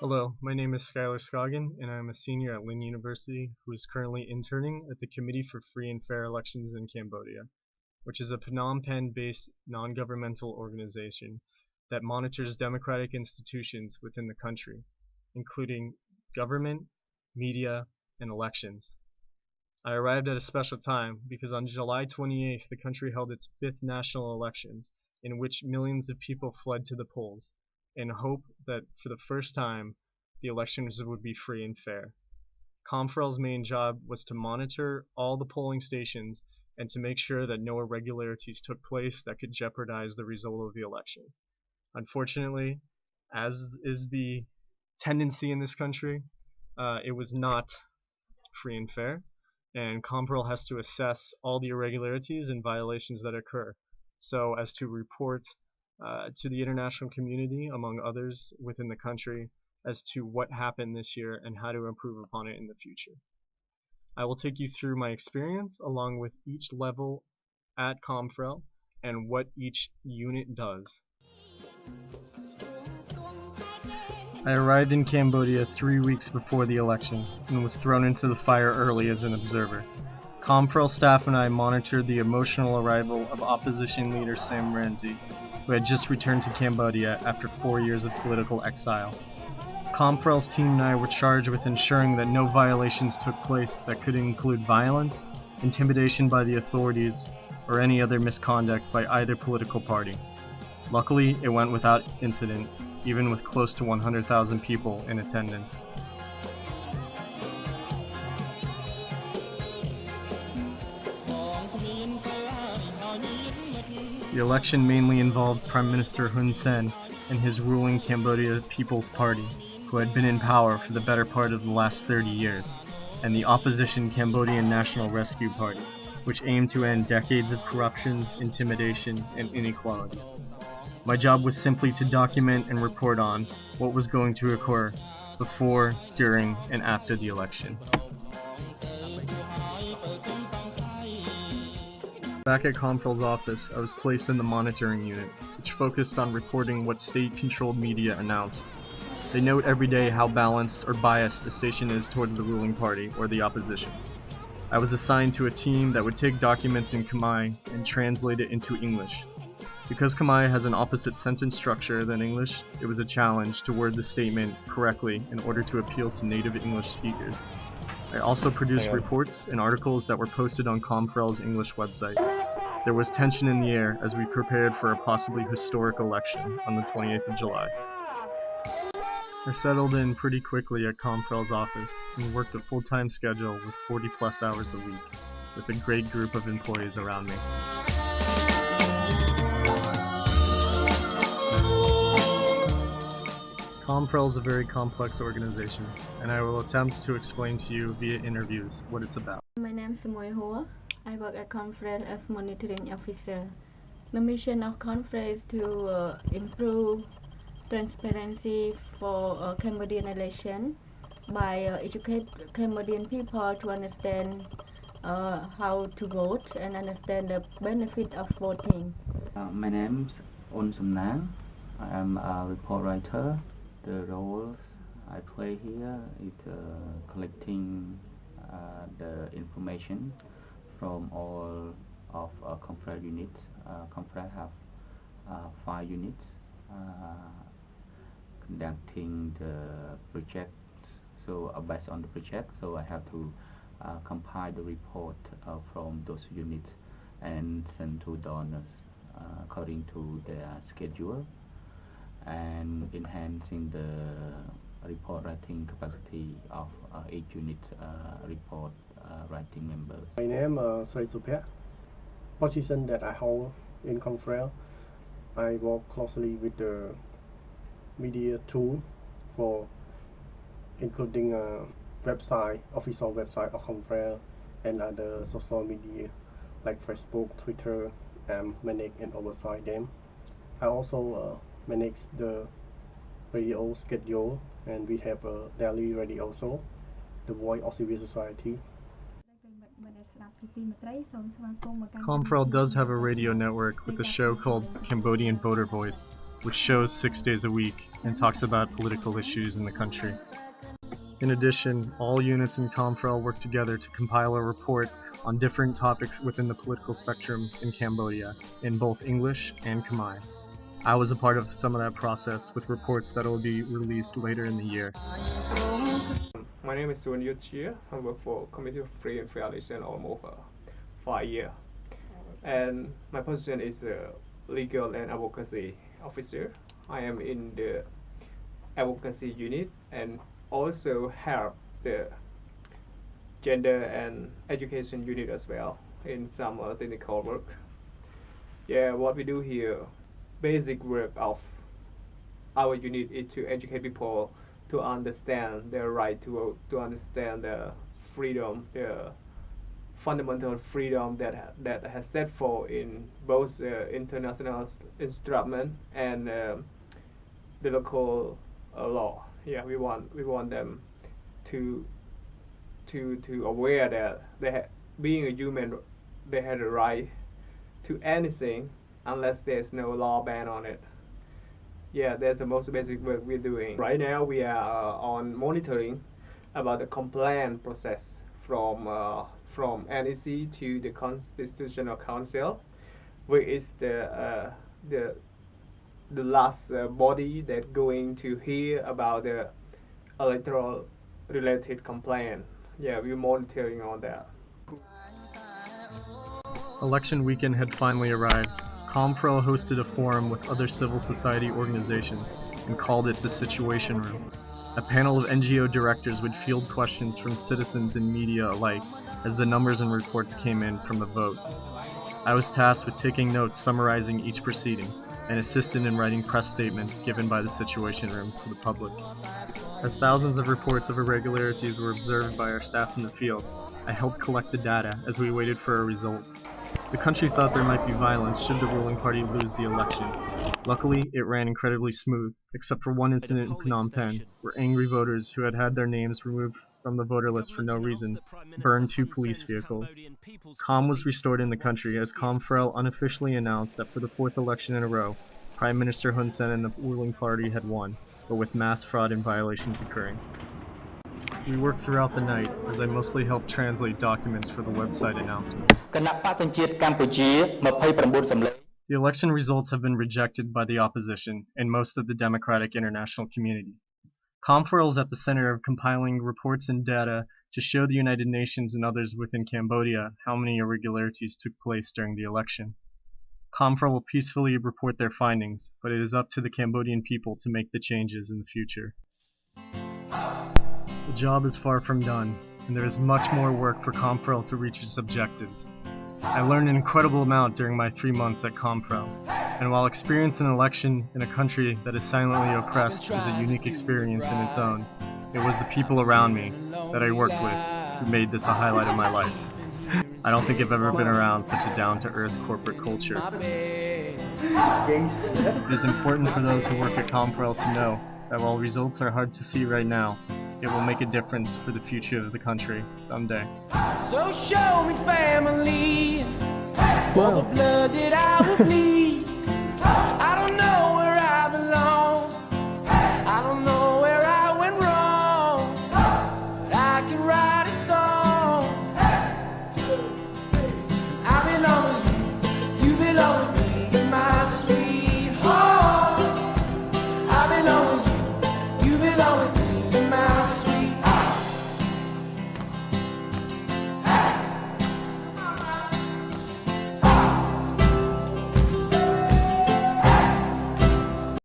Hello, my name is Skyler and I am a senior at Lynn University who is currently interning at the Committee for Free and Fair Elections in Cambodia, which is a Phnom Penh-based non-governmental organization that monitors democratic institutions within the country, including government, media, and elections. I arrived at a special time because on July 28th the country held its 5th national elections, in which millions of people fled to the polls, in hope that for the first time the elections would be free and fair. COMFREL's main job was to monitor all the polling stations and to make sure that no irregularities took place that could jeopardize the result of the election. Unfortunately, as is the tendency in this country, it was not free and fair, and COMFREL has to assess all the irregularities and violations that occur, so as to report to the international community, among others within the country, as to what happened this year and how to improve upon it in the future. I will take you through my experience along with each level at COMFREL and what each unit does. I arrived in Cambodia 3 weeks before the election and was thrown into the fire early as an observer. COMFREL staff and I monitored the emotional arrival of opposition leader Sam Rainsy, who had just returned to Cambodia after 4 years of political exile. COMFREL's team and I were charged with ensuring that no violations took place that could include violence, intimidation by the authorities, or any other misconduct by either political party. Luckily, it went without incident, even with close to 100,000 people in attendance. The election mainly involved Prime Minister Hun Sen and his ruling Cambodia People's Party, who had been in power for the better part of the last 30 years, and the opposition Cambodian National Rescue Party, which aimed to end decades of corruption, intimidation, and inequality. My job was simply to document and report on what was going to occur before, during, and after the election. Back at COMFREL's office, I was placed in the monitoring unit, which focused on reporting what state-controlled media announced. They note every day how balanced or biased a station is towards the ruling party or the opposition. I was assigned to a team that would take documents in Khmer and translate it into English. Because Khmer has an opposite sentence structure than English, it was a challenge to word the statement correctly in order to appeal to native English speakers. I also produced reports and articles that were posted on COMFREL's English website. There was tension in the air as we prepared for a possibly historic election on the 28th of July. I settled in pretty quickly at COMFREL's office and worked a full-time schedule with 40+ hours a week, with a great group of employees around me. COMFREL is a very complex organization, and I will attempt to explain to you via interviews what it's about. My name is Moy Hoa. I work at COMFREL as monitoring officer. The mission of COMFREL is to improve transparency for Cambodian election by educate Cambodian people to understand how to vote and understand the benefit of voting. My name is On Sumnang. I am a report writer. The roles I play here is collecting the information from all of COMFREL units. COMFREL have 5 units conducting the project. So based on the project, so I have to compile the report from those units and send to donors according to their schedule, and enhancing the report writing capacity of each unit report writing members. My name is Sri Supya. Position that I hold in COMFREL, I work closely with the media tool for including official website of COMFREL and other social media like Facebook, Twitter, and manage and oversight them. I also manage the radio schedule, and we have a daily radio show, The Voice of Civil Society. COMFREL does have a radio network with a show called Cambodian Voter Voice, which shows 6 days a week and talks about political issues in the country. In addition, all units in COMFREL work together to compile a report on different topics within the political spectrum in Cambodia, in both English and Khmer. I was a part of some of that process with reports that will be released later in the year. My name is Sun Yuchia. I work for Committee for Free and Fair Election almost 5 years. And my position is a legal and advocacy officer. I am in the advocacy unit and also help the gender and education unit as well in some technical work. Yeah, what we do here, basic work of our unit is to educate people to understand their right to understand the freedom, the fundamental freedom that has set forth in both international instrument and the local law. Yeah, we want them to aware that being a human, they had a right to anything unless there's no law ban on it. Yeah, that's the most basic work we're doing. Right now we are on monitoring about the complaint process from NEC to the Constitutional Council, which is the last body that going to hear about the electoral related complaint. Yeah, we're monitoring on that. Election weekend had finally arrived. COMFREL hosted a forum with other civil society organizations and called it the Situation Room. A panel of NGO directors would field questions from citizens and media alike as the numbers and reports came in from the vote. I was tasked with taking notes summarizing each proceeding and assisted in writing press statements given by the Situation Room to the public. As thousands of reports of irregularities were observed by our staff in the field, I helped collect the data as we waited for a result. The country thought there might be violence should the ruling party lose the election. Luckily, it ran incredibly smooth, except for one incident in Phnom Penh, where angry voters who had had their names removed from the voter list for no reason burned 2 police vehicles. Calm was restored in the country as COMFREL unofficially announced that for the 4th election in a row, Prime Minister Hun Sen and the ruling party had won, but with mass fraud and violations occurring. We worked throughout the night, as I mostly helped translate documents for the website announcements. The election results have been rejected by the opposition and most of the democratic international community. COMFREL is at the center of compiling reports and data to show the United Nations and others within Cambodia how many irregularities took place during the election. COMFREL will peacefully report their findings, but it is up to the Cambodian people to make the changes in the future. The job is far from done, and there is much more work for COMFREL to reach its objectives. I learned an incredible amount during my 3 months at COMFREL, and while experiencing an election in a country that is silently oppressed is a unique experience in its own, it was the people around me that I worked with who made this a highlight of my life. I don't think I've ever been around such a down-to-earth corporate culture. It is important for those who work at COMFREL to know that while results are hard to see right now, it will make a difference for the future of the country someday. So show me family, for the blood that I will bleed.